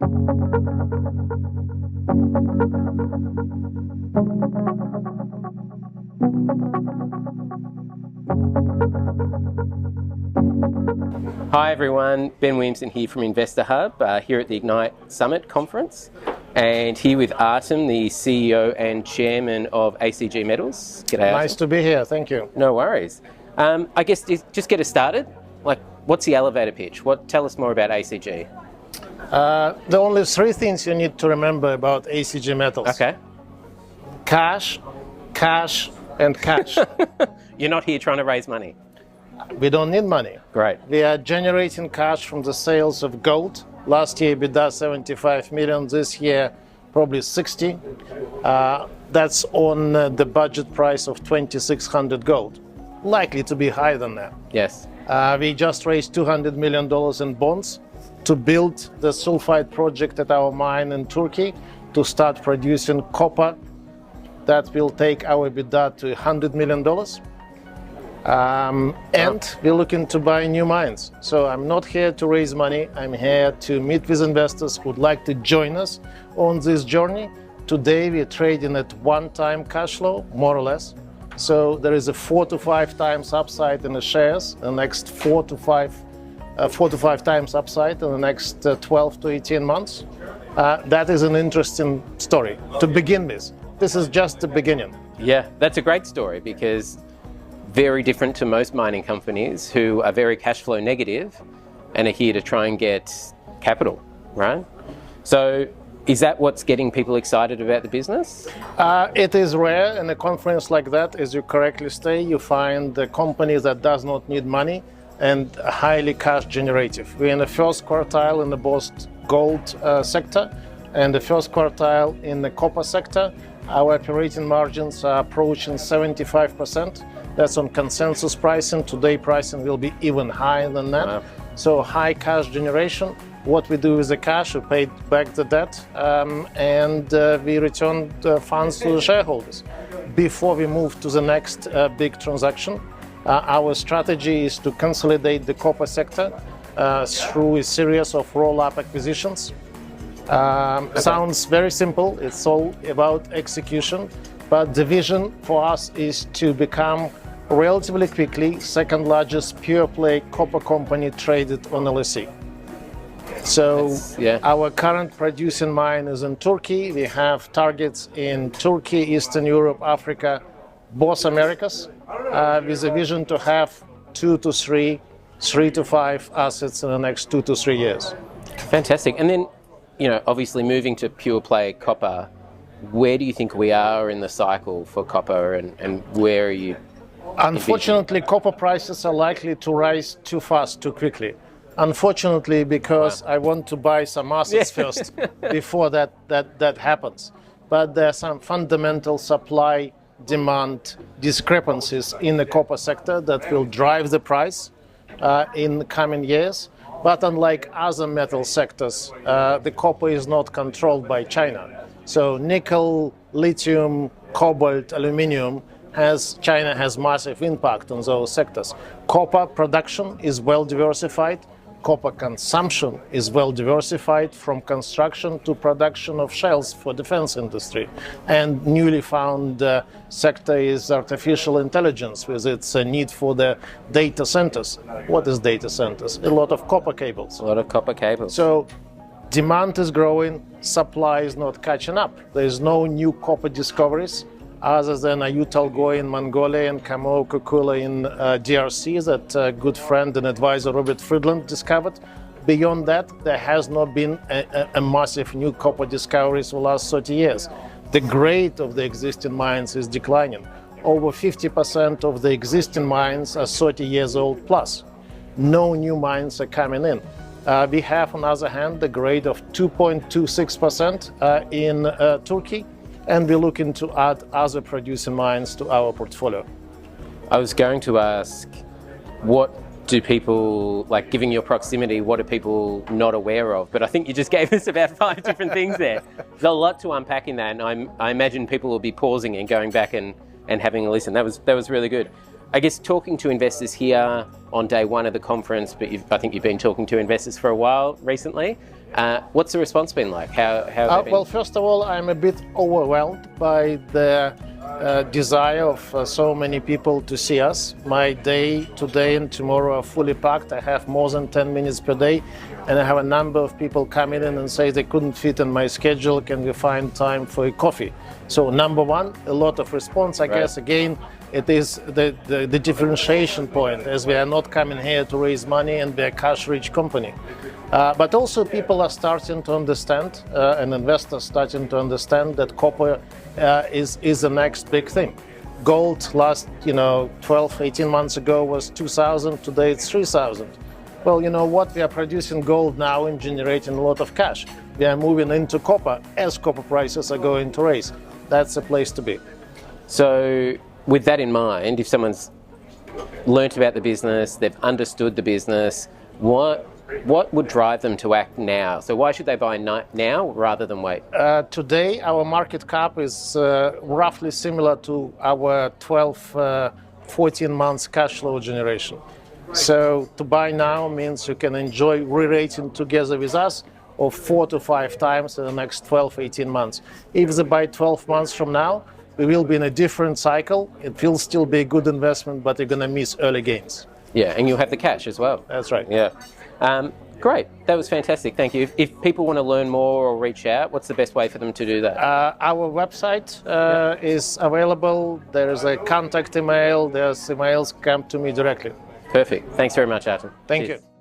Hi everyone, Ben Williamson here from Investor Hub, here at the Ignite Summit Conference, and here with Artem, the CEO and Chairman of ACG Metals. G'day, Artem. Nice to be here, thank you. No worries. I guess just get us started. Like, what's the elevator pitch? Tell us more about ACG. The only three things you need to remember about ACG Metals. Okay. Cash, cash, and cash. You're not here trying to raise money. We don't need money. Great. We are generating cash from the sales of gold. Last year, EBITDA 75 million. This year, probably 60. That's on the budget price of 2,600 gold. Likely to be higher than that. Yes. We just raised $200 million in bonds to build the sulfide project at our mine in Turkey to start producing copper. That will take our EBITDA to $100 million. And we're looking to buy new mines. So I'm not here to raise money. I'm here to meet with investors who would like to join us on this journey. Today we're trading at 1x cash flow, more or less. So there is a 4 to 5 times upside in the shares, the next 4 to 5 times upside in the next 12 to 18 months. That is an interesting story to begin with. This is just the beginning. Yeah, that's a great story because very different to most mining companies who are very cash flow negative and are here to try and get capital, right? So is that what's getting people excited about the business? It is rare in a conference like that, as you correctly say, you find the companies that does not need money and highly cash generative. We're in the first quartile in the both gold sector and the first quartile in the copper sector. Our operating margins are approaching 75%. That's on consensus pricing. Today pricing will be even higher than that. Wow. So high cash generation. What we do with the cash, we pay back the debt and we return the funds to the shareholders. Before we move to the next big transaction, our strategy is to consolidate the copper sector through a series of roll-up acquisitions. Sounds very simple. It's all about execution. But the vision for us is to become relatively quickly second largest pure play copper company traded on LSE. So our current producing mine is in Turkey. We have targets in Turkey, Eastern Europe, Africa, both Americas, with a vision to have 2 to 3 to 5 assets in the next 2 to 3 years. Fantastic. And then, obviously moving to pure play copper, where do you think we are in the cycle for copper and where are you? Unfortunately, copper prices are likely to rise too fast, too quickly. Unfortunately, because I want to buy some assets first before that happens. But there are some fundamental supply-demand discrepancies in the copper sector that will drive the price in the coming years. But unlike other metal sectors, the copper is not controlled by China. So nickel, lithium, cobalt, aluminium, China has massive impact on those sectors. Copper production is well diversified. Copper consumption is well diversified from construction to production of shells for defense industry. And newly found sector is artificial intelligence with its need for the data centers. What is data centers? A lot of copper cables. A lot of copper cables. So demand is growing, supply is not catching up. There is no new copper discoveries other than Ayut Algoy in Mongolia and Kamoa-Kakula in DRC that good friend and advisor Robert Friedland discovered. Beyond that, there has not been a massive new copper discoveries for the last 30 years. The grade of the existing mines is declining. Over 50% of the existing mines are 30 years old plus. No new mines are coming in. We have, on the other hand, the grade of 2.26% in Turkey, and we're looking to add other producing mines to our portfolio. I was going to ask, what do people, like giving your proximity, what are people not aware of? But I think you just gave us about 5 different things there. There's a lot to unpack in that, and I imagine people will be pausing and going back and having a listen. That was really good. I guess talking to investors here on day one of the conference, but I think you've been talking to investors for a while recently. What's the response been like? How have they been? Well, first of all, I'm a bit overwhelmed by the desire of so many people to see us. My day today and tomorrow are fully packed. I have more than 10 minutes per day, and I have a number of people coming in and say they couldn't fit in my schedule. Can we find time for a coffee? So number one, a lot of response. I guess again, it is the differentiation point, as we are not coming here to raise money and be a cash-rich company. But also people are starting to understand, and investors starting to understand that copper is the next big thing. Gold last 12, 18 months ago was 2,000, today it's 3,000. Well, you know what, we are producing gold now and generating a lot of cash. We are moving into copper as copper prices are going to raise. That's the place to be. So with that in mind, if someone's learnt about the business, they've understood the business, what would drive them to act now? So why should they buy now rather than wait? Today, our market cap is roughly similar to our 12, 14 months cash flow generation. So to buy now means you can enjoy re-rating together with us of 4 to 5 times in the next 12, 18 months. If they buy 12 months from now, we will be in a different cycle. It will still be a good investment, but you're going to miss early gains. Yeah, and you'll have the cash as well. That's right. Yeah. Great. That was fantastic. Thank you. If people want to learn more or reach out, what's the best way for them to do that? Our website is available. There is a contact email. There's emails come to me directly. Perfect. Thanks very much, Artem. Thank Cheers. you.